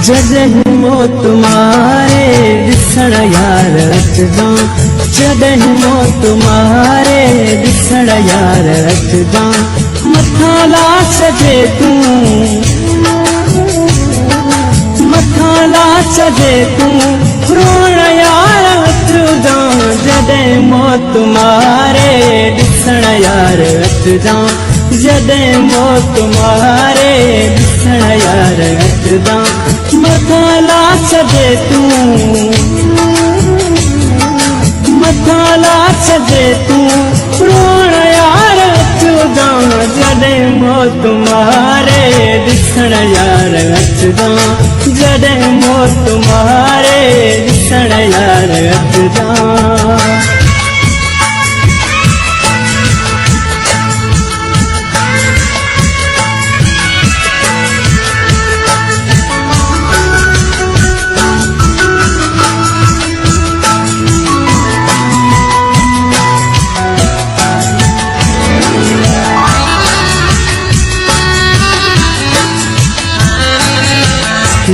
जॾहिं मौत मारे ॾिसण यार अचजां, जॾहिं मौत मारे ॾिसण यार अचजां। मथां लाश जे तूं, मथां लाश जे तूं रोअण यार अचजां। जॾहिं मौत मारे ॾिसण यार अचजां, जॾहिं मौत मारे ॾिसण यार अचजां। मथां लाश जे तूं, मथां लाश जे तूं रोअण यार अचजां। जॾहिं मौत मारे ॾिसण यार अचजां, जॾहिं मौत मारे ॾिसण यार अचजां।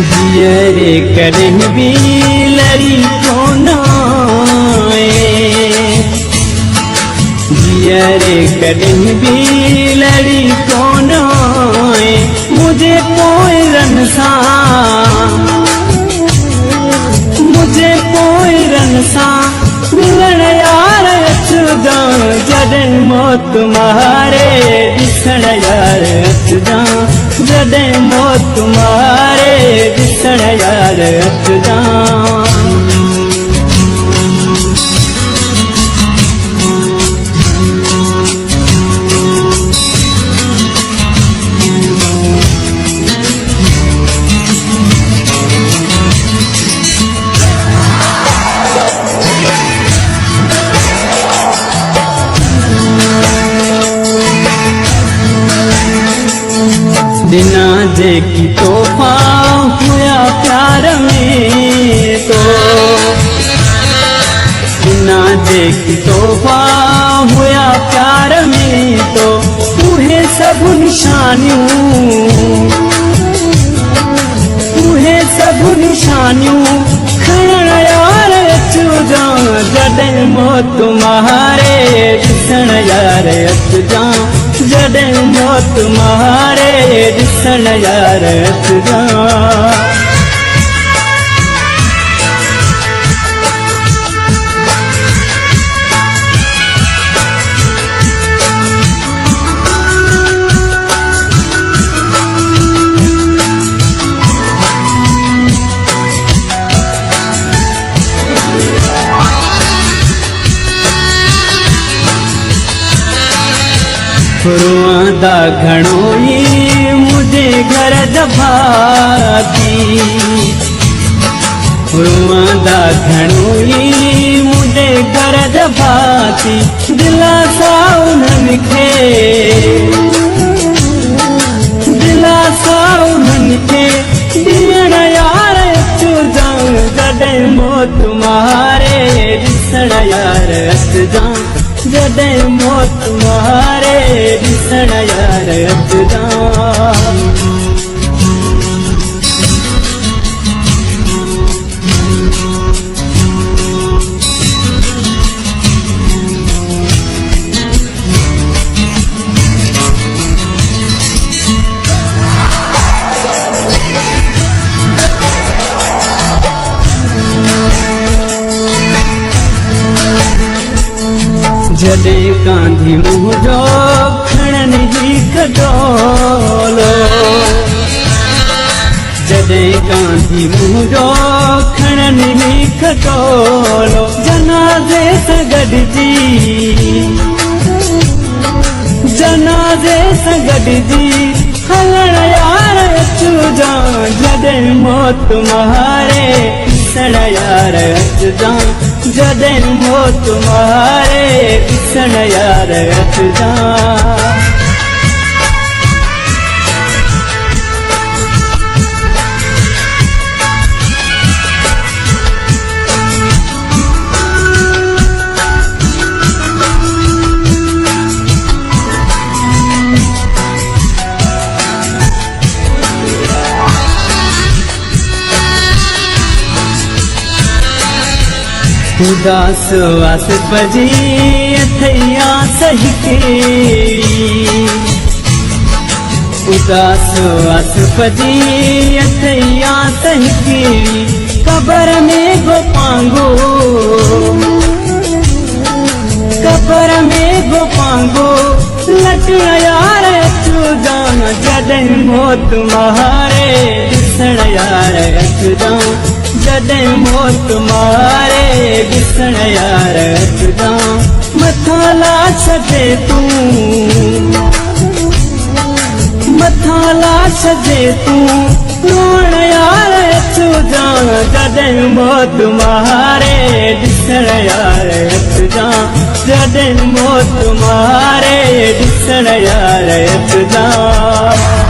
जीअरे कॾहिं बि लड़ी कोन आए, जीअरे कॾहिं बि लड़ी कोन आए। मुंहिंजे पोइरनि सां, मुंहिंजे पोइरनि सां मिलण यार अचजां। जॾहिं मौत मारे ॾिसण यार अचजां, जॾहिं मौत मारे ॾिसण यार अचजां। बिना जेकी तोहफा हुया प्यार में तो, बिना जेकी तोहफा हुया प्यार में तो। उहे सभु निशानियूं, उहे सभु निशानियूं खणण यार अचजां। जॾहिं मौत मारे ॾिसण यार अचजां, जॾहिं मौत मारे ॾिसण यार अचजां। रोआंदा घणो ई मुंहिंजे घर दॿाती, रोआंदा घणो ई मुंहिंजे घर दॿाती। दिलासा उन्हनि खे, दिलासा उन्हनि खे ॾियण यार अचजां। जॾहिं मौत मारे ॾिसण यार अचजां, जॾहिं मौत मारे ॾिसण यार अचजां। जॾहिं कांधी मुंहिंजो खणनि ई कढोलो, जॾहिं कांधी मुंहिंजो खणनि ई कढोलो। जनाज़े सां गॾिजी, जनाज़े सां गॾिजी हलण यार अचजां। जॾहिं मौत मारे ॾिसण यार अचजां, जॾहिं मौत मारे ॾिसण यार अचजां। उदास आस बजी अथैया सही केड़ी उदास आस बजी अथैया सही केड़ी कबर में गो पांगो कबर में गो पांगो लटण यार अचु जान जॾहिं मौत मारे ॾिसण यार अचु जान जॾहिं मौत मारे ॾिसण यार अचु जान मथां ला छॾे तूं मथां ला छॾे तूं रोअण यार अचु जान जॾहिं मौत मारे ॾिसण यार अचु जान जॾहिं मौत मारे ॾिसण यार अचु जान